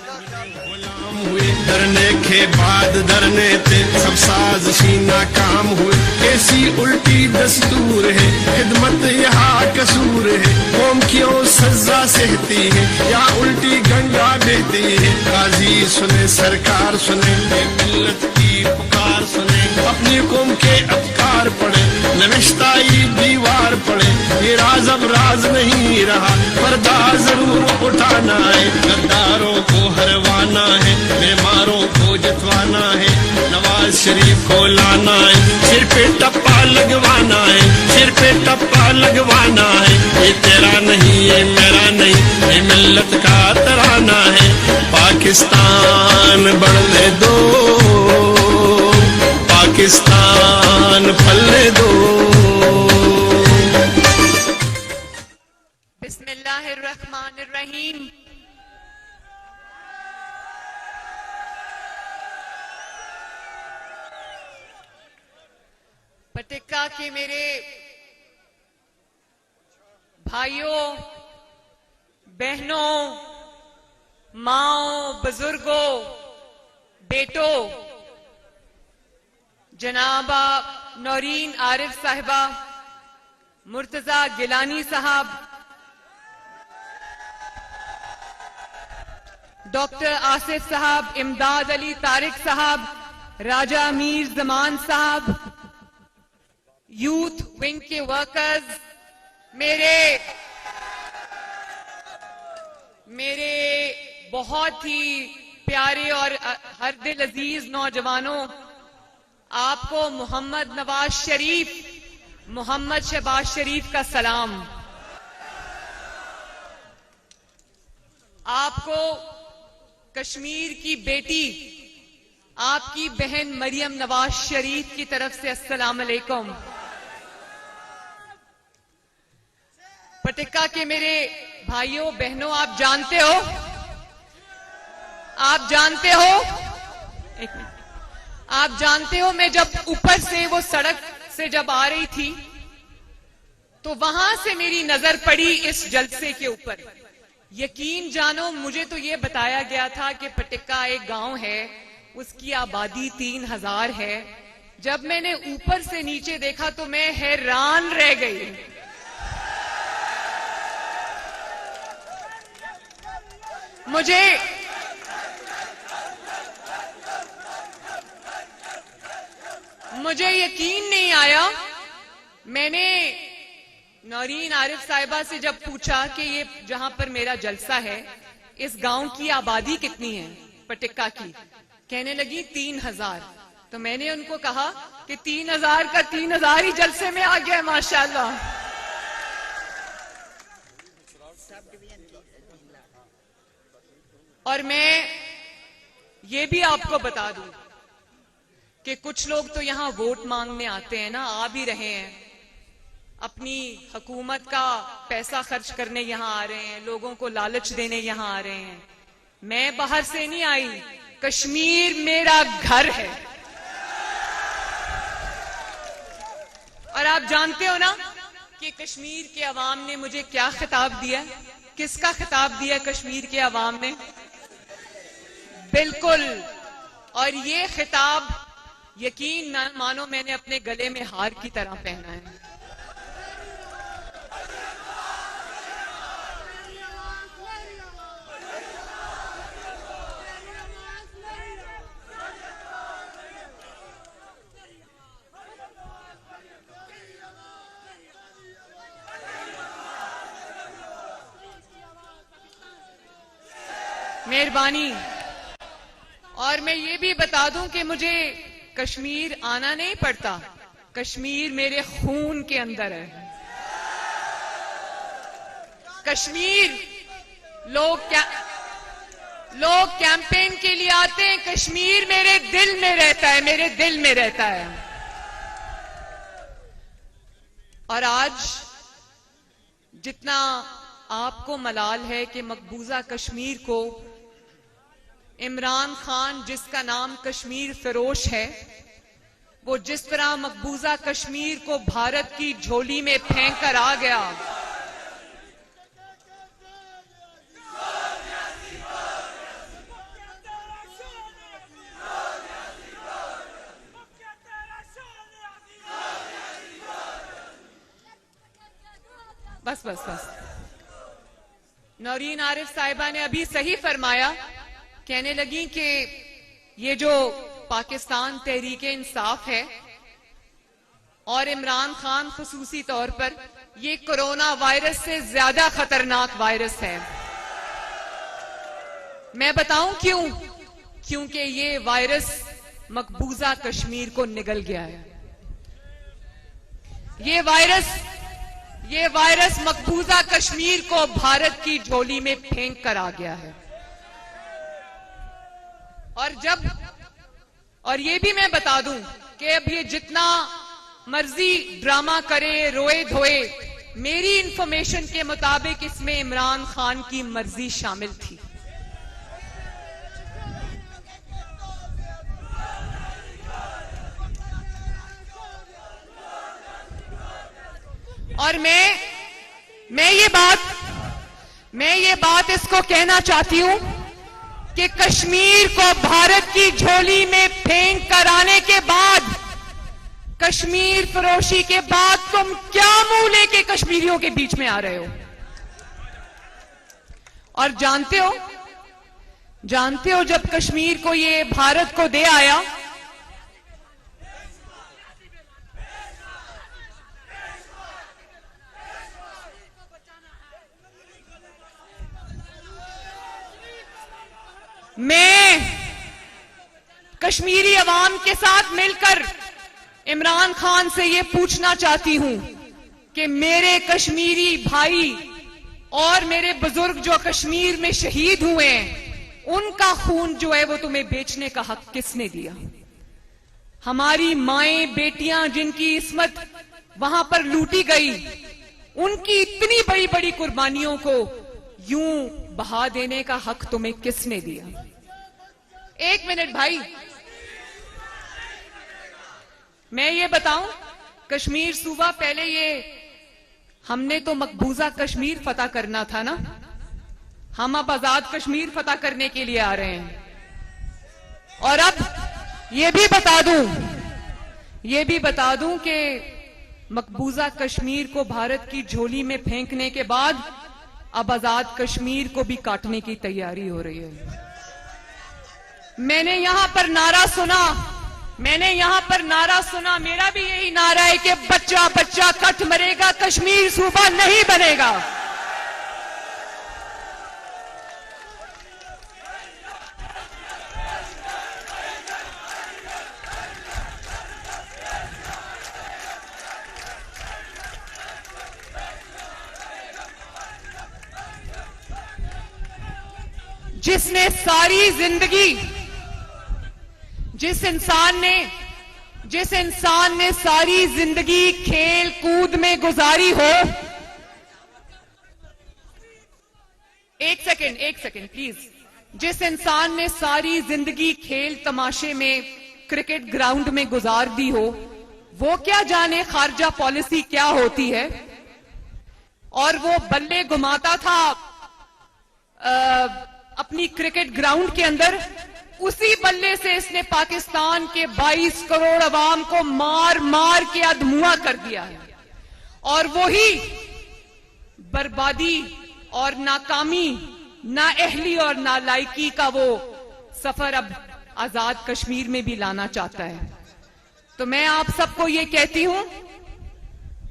गुलाम हुए डरने के बाद डरने थे सब साजिशी नाकाम हुए। ऐसी उल्टी दस्तूर है खिदमत यहाँ कसूर है। कौम क्यों सजा सहती है या उल्टी गंगा बहती है। काजी सुने सरकार सुने मिल्लत की पुकार सुने। अपनी कौम के अफकार पढ़े नविश्ताई दीवार पढ़े। ये राज अब राज नहीं रहा पर्दा जरूर उठाना है। गद्दारों को हरवाना है बीमारों को जतवाना है। नवाज शरीफ को लाना है सिर पे टप्पा लगवाना है। सिर पे टप्पा लगवाना है। ये तेरा नहीं ये मेरा नहीं ये मिल्लत का तराना है। पाकिस्तान बढ़ने दो पाकिस्तान फलने दो। बिस्मिल्लाहिर्रहमानिर्रहीम। पटिक्का के मेरे भाइयों बहनों माओ बुजुर्गों बेटों, जनाबा नौरीन आरिफ साहिबा, मुर्तजा गिलानी साहब, डॉक्टर आसिफ साहब, इमदाद अली तारिक साहब, राजा मीर जमान साहब, यूथ विंग के वर्कर्स, मेरे बहुत ही प्यारे और हर दिल अजीज नौजवानों, आपको मोहम्मद नवाज शरीफ, मोहम्मद शहबाज शरीफ का सलाम। आपको कश्मीर की बेटी आपकी बहन मरियम नवाज शरीफ की तरफ से अस्सलाम अलैकुम। पटिक्का के मेरे भाइयों बहनों, आप जानते हो आप जानते हो मैं जब ऊपर से वो सड़क से जब आ रही थी तो वहां से मेरी नजर पड़ी इस जलसे के ऊपर। यकीन जानो मुझे तो ये बताया गया था कि पटिक्का एक गांव है, उसकी आबादी 3000 है। जब मैंने ऊपर से नीचे देखा तो मैं हैरान रह गई। मुझे यकीन नहीं आया। मैंने नौरीन आरिफ साहिबा से जब पूछा कि ये जहां पर मेरा जलसा है इस गांव की आबादी कितनी है पटिक्का की, कहने लगी 3000। तो मैंने उनको कहा कि 3000 का 3000 ही जलसे में आ गया माशाल्लाह। और मैं ये भी आपको बता दूं कि कुछ लोग तो यहां वोट मांगने आते हैं ना, आ भी रहे हैं, अपनी हुकूमत का पैसा खर्च करने यहां आ रहे हैं, लोगों को लालच देने यहां आ रहे हैं। मैं बाहर से नहीं आई, कश्मीर मेरा घर है। और आप जानते हो ना कि कश्मीर के अवाम ने मुझे क्या खिताब दिया, किसका खिताब दिया कश्मीर के अवाम ने? बिल्कुल, और ये खिताब यकीन न मानो मैंने अपने गले में हार की तरह पहना है। मेहरबानी। और मैं ये भी बता दूं कि मुझे कश्मीर आना नहीं पड़ता, कश्मीर मेरे खून के अंदर है। कश्मीर लोग कैंपेन के लिए आते हैं, कश्मीर मेरे दिल में रहता है, मेरे दिल में रहता है। और आज जितना आपको मलाल है कि मकबूजा कश्मीर को इमरान खान, जिसका नाम कश्मीर फरोश है, वो जिस तरह मकबूजा कश्मीर को भारत की झोली में फेंक कर आ गया, बस बस बस। नौरीन आरिफ साहिबा ने अभी सही फरमाया, कहने लगी कि ये जो पाकिस्तान तहरीक इंसाफ है और इमरान खान खुसूसी तौर पर, ये कोरोना वायरस से ज्यादा खतरनाक वायरस है। मैं बताऊं क्यों? क्योंकि ये वायरस मकबूजा कश्मीर को निगल गया है। ये वायरस मकबूजा कश्मीर को भारत की झोली में फेंक कर आ गया है। और ये भी मैं बता दूं कि अब ये जितना मर्जी ड्रामा करे, रोए धोए, मेरी इंफॉर्मेशन के मुताबिक इसमें इमरान खान की मर्जी शामिल थी। और मैं ये बात इसको कहना चाहती हूं कि कश्मीर को भारत की झोली में फेंक कर आने के बाद, कश्मीर फरोशी के बाद तुम क्या मुंह लेके कश्मीरियों के बीच में आ रहे हो? और जानते हो जब कश्मीर को ये भारत को दे आया, मैं कश्मीरी अवाम के साथ मिलकर इमरान खान से यह पूछना चाहती हूं कि मेरे कश्मीरी भाई और मेरे बुजुर्ग जो कश्मीर में शहीद हुए हैं, उनका खून जो है वो तुम्हें बेचने का हक किसने दिया? हमारी माएं बेटियां जिनकी इस्मत वहां पर लूटी गई, उनकी इतनी बड़ी बड़ी कुर्बानियों को यूं बहा देने का हक तुम्हें किसने दिया? एक मिनट भाई, मैं ये बताऊं, कश्मीर सूबा पहले हमने तो मकबूजा कश्मीर फतह करना था ना, हम अब आजाद कश्मीर फतह करने के लिए आ रहे हैं। और अब ये भी बता दूं कि मकबूजा कश्मीर को भारत की झोली में फेंकने के बाद अब आजाद कश्मीर को भी काटने की तैयारी हो रही है। मैंने यहां पर नारा सुना, मेरा भी यही नारा है कि बच्चा बच्चा कट मरेगा, कश्मीर सूबा नहीं बनेगा। जिसने सारी जिंदगी, जिस इंसान ने सारी जिंदगी खेल कूद में गुजारी हो, एक सेकंड प्लीज, जिस इंसान ने सारी जिंदगी खेल तमाशे में क्रिकेट ग्राउंड में गुजार दी हो, वो क्या जाने खारजा पॉलिसी क्या होती है। और वो बल्ले घुमाता था अपनी क्रिकेट ग्राउंड के अंदर, उसी बल्ले से इसने पाकिस्तान के 22 करोड़ अवाम को मार मार के अधमुआ कर दिया है। और वही बर्बादी और नाकामी, नाअहली और नालायकी का वो सफर अब आजाद कश्मीर में भी लाना चाहता है। तो मैं आप सबको ये कहती हूं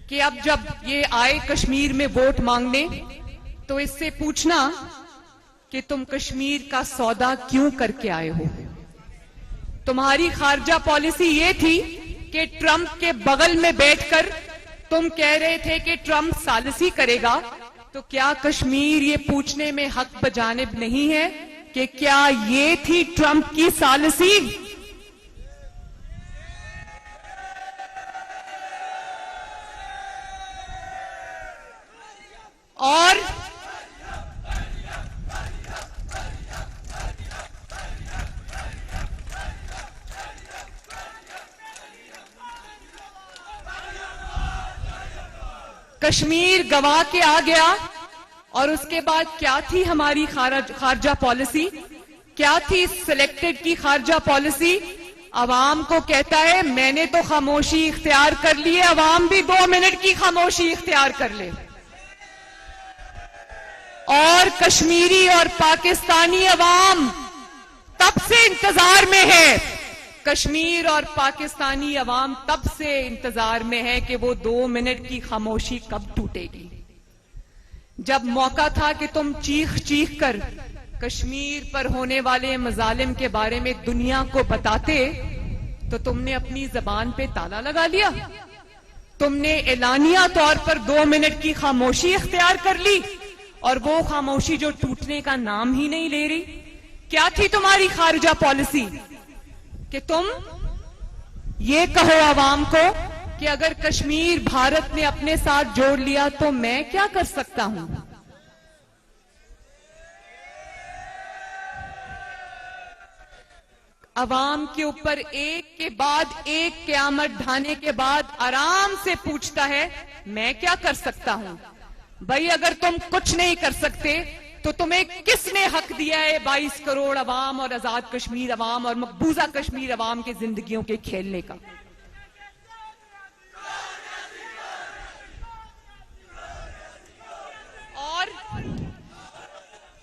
कि अब जब ये आए कश्मीर में वोट मांगने, तो इससे पूछना कि तुम कश्मीर का सौदा क्यों करके आए हो। तुम्हारी खारजा पॉलिसी ये थी कि ट्रंप के बगल में बैठकर तुम कह रहे थे कि ट्रंप सालिसी करेगा, तो क्या कश्मीर ये पूछने में हक बजानिब नहीं है कि क्या ये थी ट्रंप की सालिसी? और कश्मीर गवा के आ गया। और उसके बाद क्या थी हमारी खारजा पॉलिसी? क्या थी सिलेक्टेड की खारजा पॉलिसी? अवाम को कहता है मैंने तो खामोशी इख्तियार कर ली है, अवाम भी 2 मिनट की खामोशी इख्तियार कर ले। और कश्मीरी और पाकिस्तानी अवाम तब से इंतजार में है, कश्मीर और पाकिस्तानी अवाम तब से इंतजार में है कि वो 2 मिनट की खामोशी कब टूटेगी। जब मौका था कि तुम चीख चीख कर कश्मीर पर होने वाले मजालिम के बारे में दुनिया को बताते, तो तुमने अपनी जबान पे ताला लगा लिया। तुमने एलानिया तौर पर 2 मिनट की खामोशी इख्तियार कर ली, और वो खामोशी जो टूटने का नाम ही नहीं ले रही। क्या थी तुम्हारी खारिजा पॉलिसी? कि तुम ये कहो आवाम को कि अगर कश्मीर भारत ने अपने साथ जोड़ लिया तो मैं क्या कर सकता हूं। अवाम के ऊपर एक के बाद एक क़यामत ढाने के बाद आराम से पूछता है मैं क्या कर सकता हूं। भाई अगर तुम कुछ नहीं कर सकते तो तुम्हें किसने हक दिया है 22 करोड़ अवाम और आजाद कश्मीर अवाम और मकबूजा कश्मीर अवाम की जिंदगियों के खेलने का?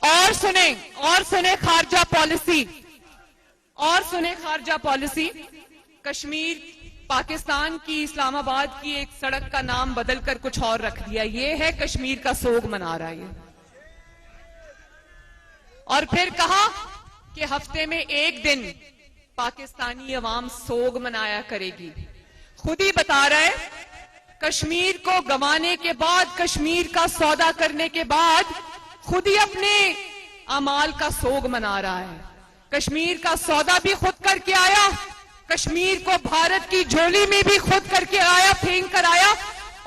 और सुने खारजा पॉलिसी, और सुने खारजा पॉलिसी। कश्मीर पाकिस्तान की इस्लामाबाद की एक सड़क का नाम बदलकर कुछ और रख दिया। ये है कश्मीर का सोग मना रहा है। और फिर कहा कि हफ्ते में एक दिन पाकिस्तानी अवाम सोग मनाया करेगी। खुद ही बता रहा है कश्मीर को गंवाने के बाद, कश्मीर का सौदा करने के बाद खुद ही अपने अमाल का सोग मना रहा है। कश्मीर का सौदा भी खुद करके आया, कश्मीर को भारत की झोली में भी खुद करके आया, फेंक कर आया,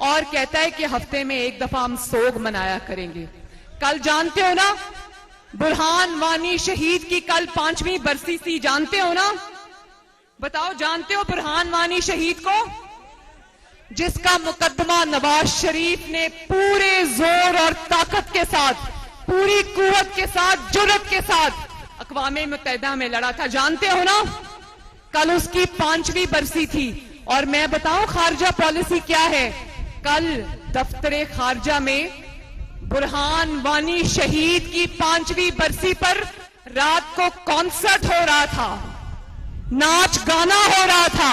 और कहता है कि हफ्ते में एक दफा हम सोग मनाया करेंगे। कल जानते हो ना बुरहान वानी शहीद की कल 5वीं बरसी थी, जानते हो ना? बताओ जानते हो बुरहान वानी शहीद को, जिसका मुकदमा नवाज शरीफ ने पूरे जोर और ताकत के साथ, पूरी कुव्वत के साथ, जुर्रत के साथ अक़वाम मुत्तहिदा में लड़ा था, जानते हो ना? कल उसकी 5वीं बरसी थी। और मैं बताऊं खारजा पॉलिसी क्या है? कल दफ्तरे खारजा में बुरहान वानी शहीद की 5वीं बरसी पर रात को कॉन्सर्ट हो रहा था, नाच गाना हो रहा था।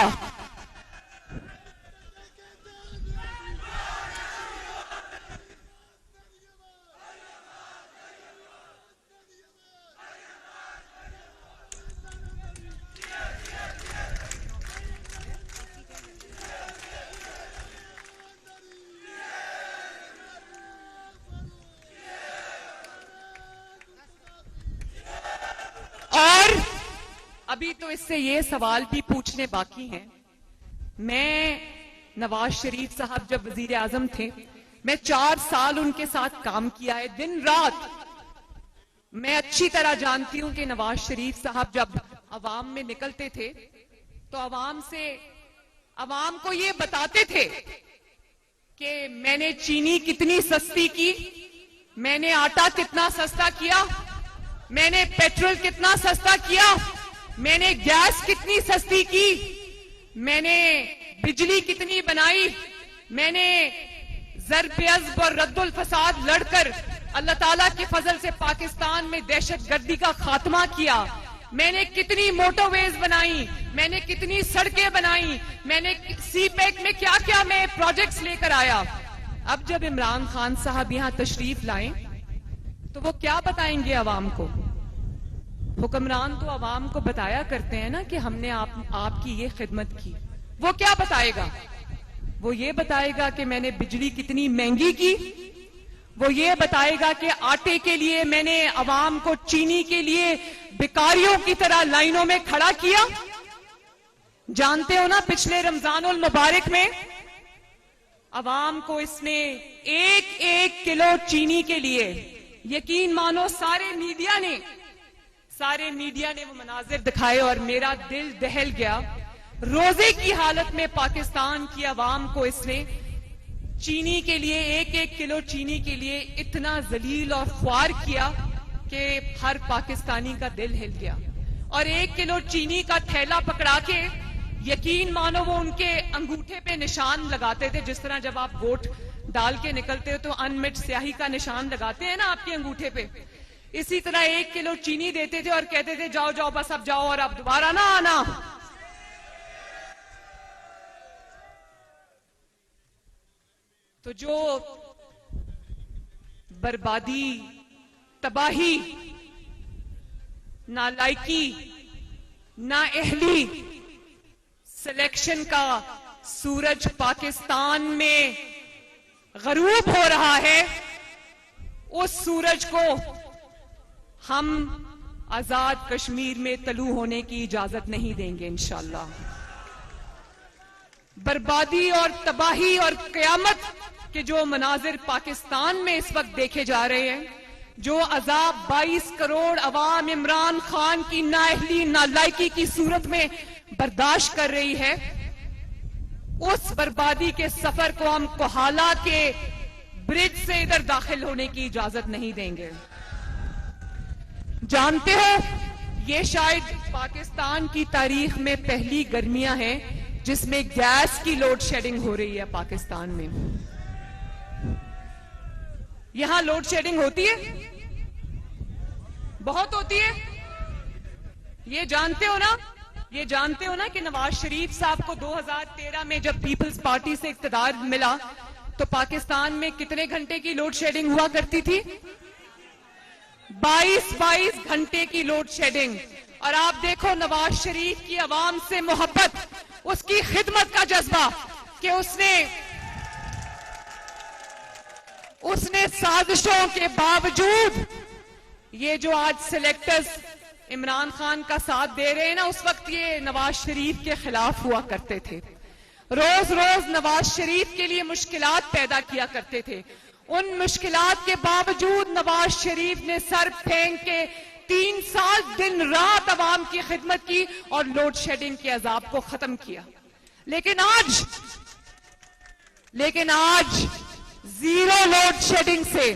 अभी तो इससे ये सवाल भी पूछने बाकी हैं। मैं नवाज शरीफ साहब जब वजीर आजम थे, मैं 4 साल उनके साथ काम किया है, दिन रात। मैं अच्छी तरह जानती हूं कि नवाज शरीफ साहब जब अवाम में निकलते थे तो अवाम को ये बताते थे कि मैंने चीनी कितनी सस्ती की, मैंने आटा कितना सस्ता किया, मैंने पेट्रोल कितना सस्ता किया, मैंने गैस कितनी सस्ती की, मैंने बिजली कितनी बनाई, मैंने ज़र-ए-अज़्ब और रद्दुल फसाद लड़कर अल्लाह ताला के फजल से पाकिस्तान में दहशतगर्दी का खात्मा किया, मैंने कितनी मोटरवेज बनाई, मैंने कितनी सड़कें बनाई, मैंने सीपैक में क्या क्या मैं प्रोजेक्ट्स लेकर आया। अब जब इमरान खान साहब यहां तशरीफ लाएं तो वो क्या बताएंगे अवाम को? हुक्मरान तो अवाम को बताया करते हैं ना कि हमने आपकी ये खिदमत की। वो क्या बताएगा? वो ये बताएगा कि मैंने बिजली कितनी महंगी की, वो ये बताएगा कि आटे के लिए मैंने अवाम को चीनी के लिए भिखारियों की तरह लाइनों में खड़ा किया। जानते हो ना पिछले रमजानुल मुबारक में अवाम को इसने 1-1 किलो चीनी के लिए, यकीन मानो सारे मीडिया ने वो मनाजिर दिखाए और मेरा दिल दहल गया। रोजे की हालत में पाकिस्तान की आवाम को इसने चीनी के लिए 1-1 किलो चीनी के लिए इतना जलील और ख्वार किया कि हर पाकिस्तानी का दिल हिल गया। और 1 किलो चीनी का थैला पकड़ा के यकीन मानो वो उनके अंगूठे पे निशान लगाते थे, जिस तरह जब आप वोट डाल के निकलते हो तो अनमिट स्याही का निशान लगाते हैं ना आपके अंगूठे पे, इसी तरह 1 किलो चीनी देते थे और कहते थे जाओ जाओ बस अब जाओ और अब दोबारा ना आना। तो जो बर्बादी, तबाही, नालायकी, नाअहली, सिलेक्शन का सूरज पाकिस्तान में गरूब हो रहा है, उस सूरज को हम आजाद कश्मीर में तलू होने की इजाजत नहीं देंगे इंशाअल्लाह। बर्बादी और तबाही और कयामत के जो मनाजिर पाकिस्तान में इस वक्त देखे जा रहे हैं, जो अजाब 22 करोड़ अवाम इमरान खान की नाअहली, नालायकी की सूरत में बर्दाश्त कर रही है, उस बर्बादी के सफर को हम कोहाला के ब्रिज से इधर दाखिल होने की इजाजत नहीं देंगे। जानते हो ये शायद पाकिस्तान की तारीख में पहली गर्मियां हैं जिसमें गैस की लोड शेडिंग हो रही है पाकिस्तान में। यहां लोड शेडिंग होती है, बहुत होती है। ये जानते हो ना, ये जानते हो ना कि नवाज शरीफ साहब को 2013 में जब पीपल्स पार्टी से इख्तिदार मिला तो पाकिस्तान में कितने घंटे की लोड शेडिंग हुआ करती थी? 22 घंटे की लोड शेडिंग। और आप देखो नवाज शरीफ की आवाम से मोहब्बत, उसकी खिदमत का जज्बा कि उसने साजिशों के बावजूद ये जो आज सिलेक्टर्स इमरान खान का साथ दे रहे हैं ना, उस वक्त ये नवाज शरीफ के खिलाफ हुआ करते थे। रोज रोज नवाज शरीफ के लिए मुश्किलात पैदा किया करते थे। उन मुश्किलात के बावजूद नवाज शरीफ ने सर फेंक के 3 साल दिन रात अवाम की खिदमत की और लोड शेडिंग के अजाब को खत्म किया। लेकिन आज 0 लोड शेडिंग से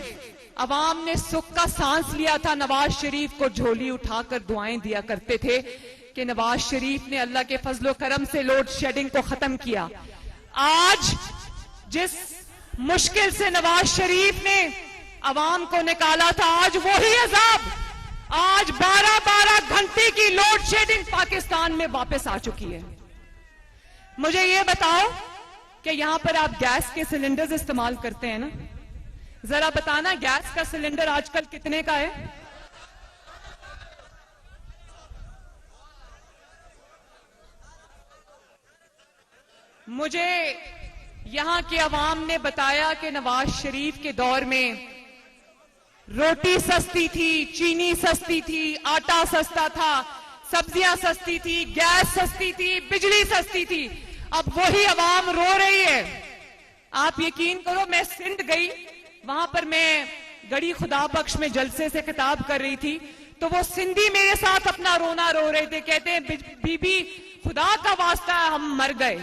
अवाम ने सुख का सांस लिया था। नवाज शरीफ को झोली उठाकर दुआएं दिया करते थे कि नवाज शरीफ ने अल्लाह के फजलो करम से लोड शेडिंग को खत्म किया। आज जिस मुश्किल से नवाज शरीफ ने अवाम को निकाला था, आज वही अजाब, आज 12-12 घंटे की लोड शेडिंग पाकिस्तान में वापस आ चुकी है। मुझे ये बताओ कि यहां पर आप गैस के सिलेंडर्स इस्तेमाल करते हैं ना, जरा बताना गैस का सिलेंडर आजकल कितने का है? मुझे यहां के अवाम ने बताया कि नवाज शरीफ के दौर में रोटी सस्ती थी, चीनी सस्ती थी, आटा सस्ता था, सब्जियां सस्ती थी, गैस सस्ती थी, बिजली सस्ती थी। अब वही अवाम रो रही है। आप यकीन करो, मैं सिंध गई, वहां पर मैं गड़ी खुदा बख्श में जलसे से खिताब कर रही थी, तो वो सिंधी मेरे साथ अपना रोना रो रहे थे। कहते हैं बीबी खुदा का वास्ता हम मर गए,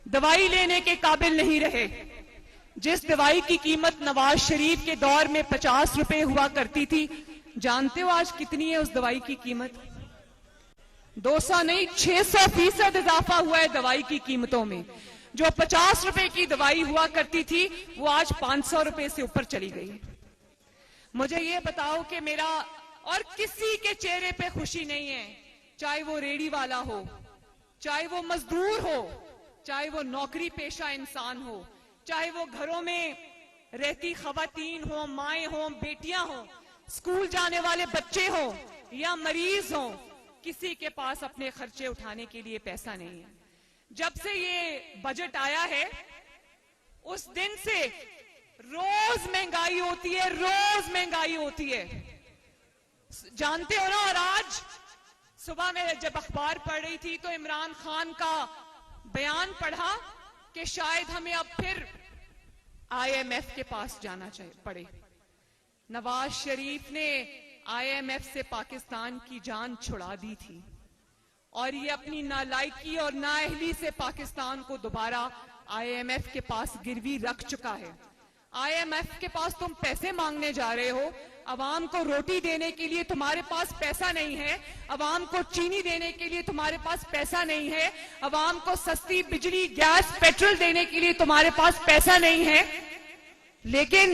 दवाई लेने के काबिल नहीं रहे। जिस दवाई की कीमत नवाज शरीफ के दौर में 50 रुपए हुआ करती थी, जानते हो आज कितनी है उस दवाई की कीमत? 200 नहीं, 600% इजाफा हुआ है दवाई की कीमतों में। जो 50 रुपए की दवाई हुआ करती थी वो आज 500 रुपए से ऊपर चली गई। मुझे ये बताओ कि मेरा और किसी के चेहरे पे खुशी नहीं है, चाहे वो रेडी वाला हो, चाहे वो मजदूर हो, चाहे वो नौकरी पेशा इंसान हो, चाहे वो घरों में रहती खवातीन हो, माएं हो, बेटियां हो, स्कूल जाने वाले बच्चे हो या मरीज हो, किसी के पास अपने खर्चे उठाने के लिए पैसा नहीं है। जब से ये बजट आया है उस दिन से रोज महंगाई होती है, रोज महंगाई होती है, जानते हो ना। और आज सुबह में जब अखबार पढ़ रही थी तो इमरान खान का बयान पढ़ा कि शायद हमें अब फिर IMF के पास जाना पड़े। नवाज शरीफ ने IMF से पाकिस्तान की जान छुड़ा दी थी और ये अपनी नालायकी और नाअहली से पाकिस्तान को दोबारा IMF के पास गिरवी रख चुका है। IMF के पास तुम पैसे मांगने जा रहे हो, अवाम को रोटी देने के लिए तुम्हारे पास पैसा नहीं है, अवाम को चीनी देने के लिए तुम्हारे पास पैसा नहीं है, अवाम को सस्ती बिजली, गैस, पेट्रोल देने के लिए तुम्हारे पास पैसा नहीं है, लेकिन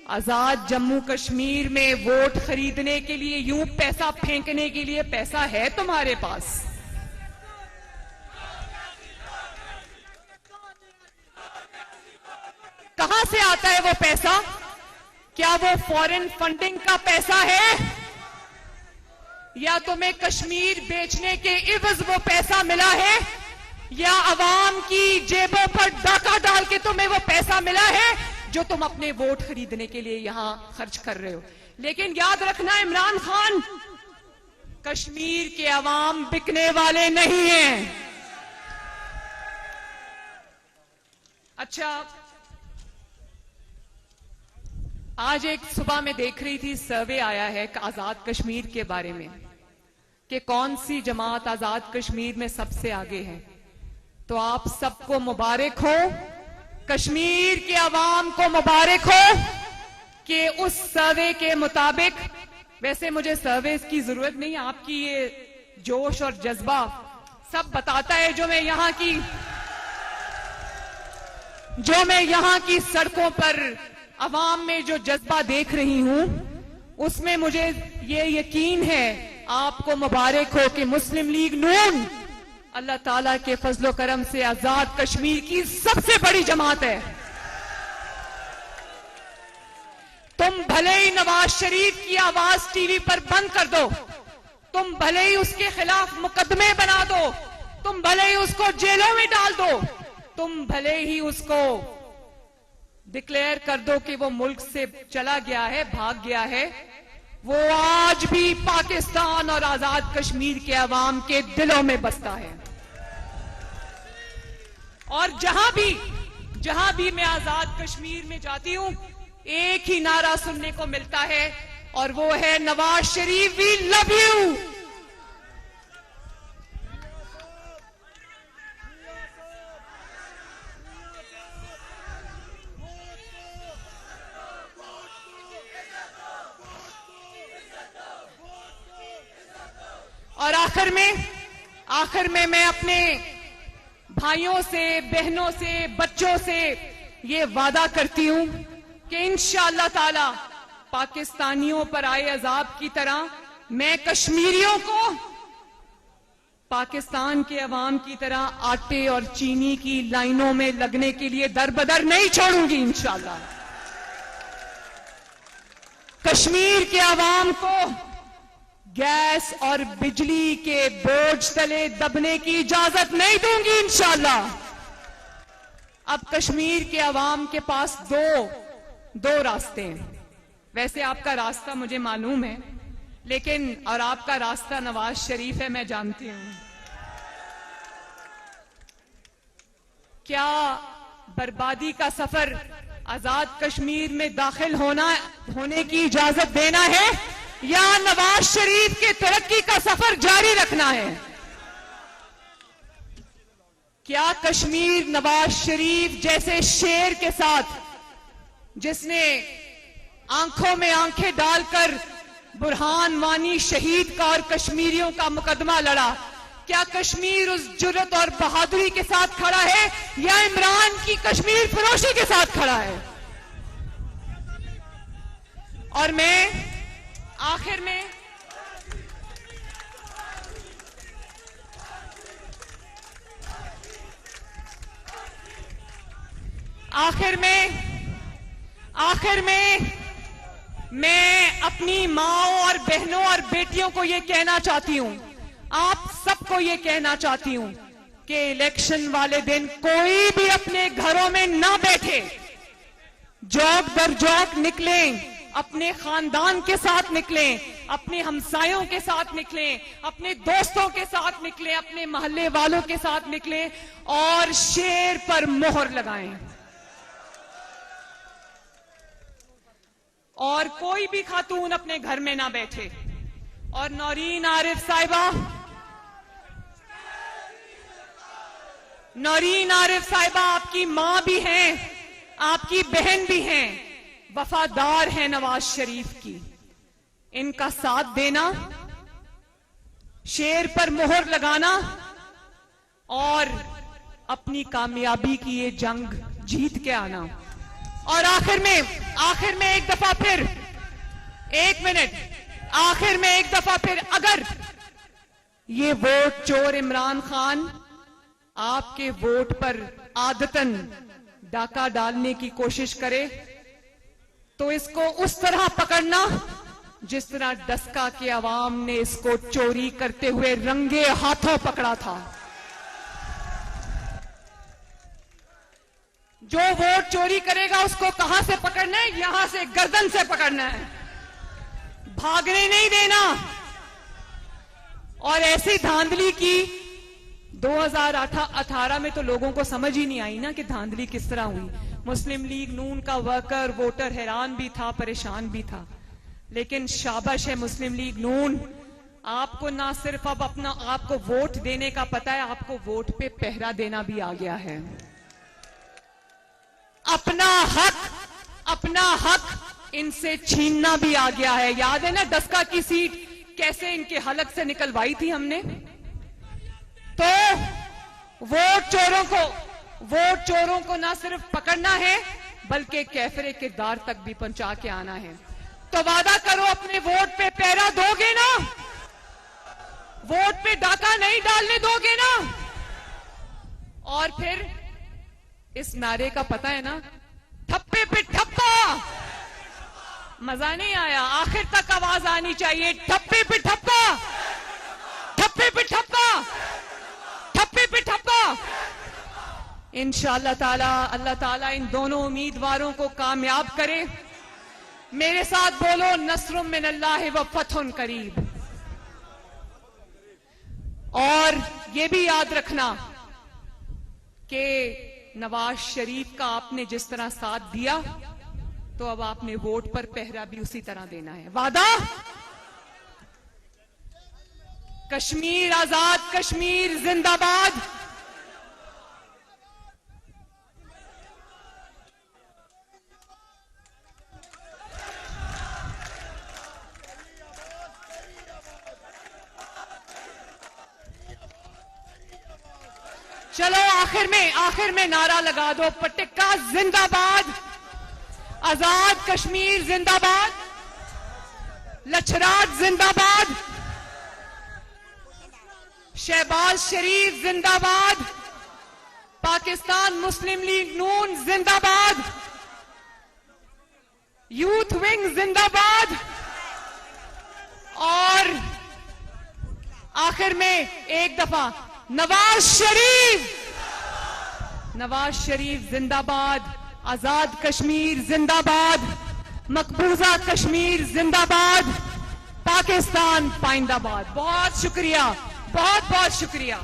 आजाद जम्मू कश्मीर में वोट खरीदने के लिए, यूं पैसा फेंकने के लिए पैसा है तुम्हारे पास? कहां से आता है वो पैसा? क्या वो फॉरेन फंडिंग का पैसा है, या तुम्हें कश्मीर बेचने के इवज वो पैसा मिला है, या अवाम की जेबों पर डाका डाल के तुम्हें वो पैसा मिला है जो तुम अपने वोट खरीदने के लिए यहां खर्च कर रहे हो? लेकिन याद रखना इमरान खान, कश्मीर के अवाम बिकने वाले नहीं हैं। अच्छा, आज एक सुबह में देख रही थी, सर्वे आया है आजाद कश्मीर के बारे में कि कौन सी जमात आजाद कश्मीर में सबसे आगे है। तो आप सबको मुबारक हो, कश्मीर के अवाम को मुबारक हो कि उस सर्वे के मुताबिक, वैसे मुझे सर्वे की जरूरत नहीं, आपकी ये जोश और जज्बा सब बताता है। जो मैं यहाँ की सड़कों पर अवाम में जो जज्बा देख रही हूं, उसमें मुझे ये यकीन है, आपको मुबारक हो कि मुस्लिम लीग नून अल्लाह ताला के फजलो करम से आजाद कश्मीर की सबसे बड़ी जमात है। तुम भले ही नवाज शरीफ की आवाज टीवी पर बंद कर दो, तुम भले ही उसके खिलाफ मुकदमे बना दो, तुम भले ही उसको जेलों में डाल दो, तुम भले ही उसको डिक्लेयर कर दो कि वो मुल्क से चला गया है, भाग गया है, वो आज भी पाकिस्तान और आजाद कश्मीर के अवाम के दिलों में बसता है। और जहां भी मैं आजाद कश्मीर में जाती हूं, एक ही नारा सुनने को मिलता है, और वो है Nawaz Sharif we love you. और आखिर में मैं अपने भाइयों से, बहनों से, बच्चों से ये वादा करती हूं कि इंशाअल्लाह ताला पाकिस्तानियों पर आए अजाब की तरह मैं कश्मीरियों को पाकिस्तान के अवाम की तरह आटे और चीनी की लाइनों में लगने के लिए दरबदर नहीं छोड़ूंगी। इंशाअल्लाह कश्मीर के अवाम को गैस और बिजली के बोझ तले दबने की इजाजत नहीं दूंगी इंशाअल्लाह। अब कश्मीर के अवाम के पास दो रास्ते हैं। वैसे आपका रास्ता मुझे मालूम है, लेकिन और आपका रास्ता नवाज शरीफ है, मैं जानती हूं। क्या बर्बादी का सफर आजाद कश्मीर में दाखिल होने की इजाजत देना है, या नवाज शरीफ के तरक्की का सफर जारी रखना है? क्या कश्मीर नवाज शरीफ जैसे शेर के साथ, जिसने आंखों में आंखें डालकर बुरहान वानी शहीद का और कश्मीरियों का मुकदमा लड़ा, क्या कश्मीर उस जुर्रत और बहादुरी के साथ खड़ा है, या इमरान की कश्मीर फरोशी के साथ खड़ा है? और मैं आखिर में मैं अपनी माओं और बहनों और बेटियों को यह कहना चाहती हूं, आप सबको यह कहना चाहती हूं कि इलेक्शन वाले दिन कोई भी अपने घरों में ना बैठे, जौक दर जौक निकलें, अपने खानदान के साथ निकलें, अपने हमसायों के साथ निकलें, अपने दोस्तों के साथ निकलें, अपने मोहल्ले वालों के साथ निकलें और शेर पर मोहर लगाएं। और कोई भी खातून अपने घर में ना बैठे। और नौरीन आरिफ साहिबा आपकी मां भी हैं, आपकी बहन भी हैं, वफादार हैं नवाज शरीफ की। इनका साथ देना, शेर पर मोहर लगाना और अपनी कामयाबी की ये जंग जीत के आना। और आखिर में एक दफा फिर, एक मिनट, आखिर में एक दफा फिर, अगर ये वोट चोर इमरान खान आपके वोट पर आदतन डाका डालने की कोशिश करे तो इसको उस तरह पकड़ना जिस तरह डस्का के अवाम ने इसको चोरी करते हुए रंगे हाथों पकड़ा था। जो वोट चोरी करेगा उसको कहां से पकड़ना है? यहां से गर्दन से पकड़ना है, भागने नहीं देना। और ऐसी धांधली की 2018 में तो लोगों को समझ ही नहीं आई ना कि धांधली किस तरह हुई। मुस्लिम लीग नून का वर्कर वोटर हैरान भी था, परेशान भी था, लेकिन शाबाश है मुस्लिम लीग नून, आपको ना सिर्फ अब आपको वोट देने का पता है, आपको वोट पे पहरा देना भी आ गया है। अपना हक इनसे छीनना भी आ गया है। याद है ना डस्का की सीट कैसे इनके हलक से निकलवाई थी हमने? तो वोट चोरों को ना सिर्फ पकड़ना है बल्कि कैफरे किरदार तक भी पहुंचा के आना है। तो वादा करो अपने वोट पे पहरा दोगे ना? वोट पे डाका नहीं डालने दोगे ना? और फिर इस नारे का पता है ना, ठप्पे पे ठप्पा। मजा नहीं आया, आखिर तक आवाज आनी चाहिए, ठप्पे पे ठप्पा, ठप्पे पे ठप्पा, ठप्पे पे ठप्पा। इंशाअल्लाह ताला अल्लाह ताला इन दोनों उम्मीदवारों को कामयाब करे। मेरे साथ बोलो, नस्रुम मिनल्लाहि व फतहुन करीब। और ये भी याद रखना कि नवाज शरीफ का आपने जिस तरह साथ दिया तो अब आपने वोट पर पहरा भी उसी तरह देना है। वादा? कश्मीर आजाद, कश्मीर जिंदाबाद। चलो आखिर में नारा लगा दो, पट्टिका जिंदाबाद, आजाद कश्मीर जिंदाबाद, लछराज जिंदाबाद, शहबाज शरीफ जिंदाबाद, पाकिस्तान मुस्लिम लीग नून जिंदाबाद, यूथ विंग जिंदाबाद। और आखिर में एक दफा नवाज शरीफ जिंदाबाद, आजाद कश्मीर जिंदाबाद, मकबूजा कश्मीर जिंदाबाद, पाकिस्तान पाइंदाबाद। बहुत शुक्रिया, बहुत बहुत शुक्रिया।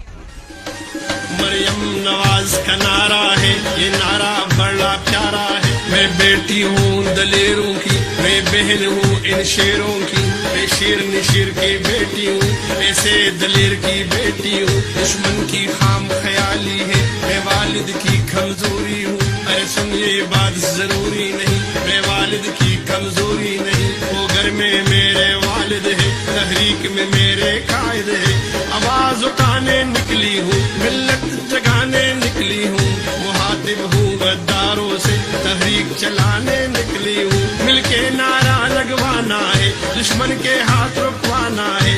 मरियम नवाज का नारा है, ये नारा बड़ा प्यारा है। मैं बेटी हूँ दलेरों की, मैं बहन हूँ इन शेरों की, मैं शेर निशीर की बेटी हूँ, ऐसे दलेर की बेटी हूँ। दुश्मन की खाम ख्याली है, मैं वालिद की कमजोरी हूँ। अरे सुन ये बात जरूरी नहीं, मैं वालिद की कमजोरी नहीं। वो घर में मेरे वालिद है, तहरीक में मेरे कायद है। आवाज उठाने निकली हूँ, मिल्लत जगाने निकली हूँ। मुहातिब हूँ गद्दारों से, तहरीक चलाने निकली हूँ। मिलके नारा लगवाना है, दुश्मन के हाथ रुकवाना है।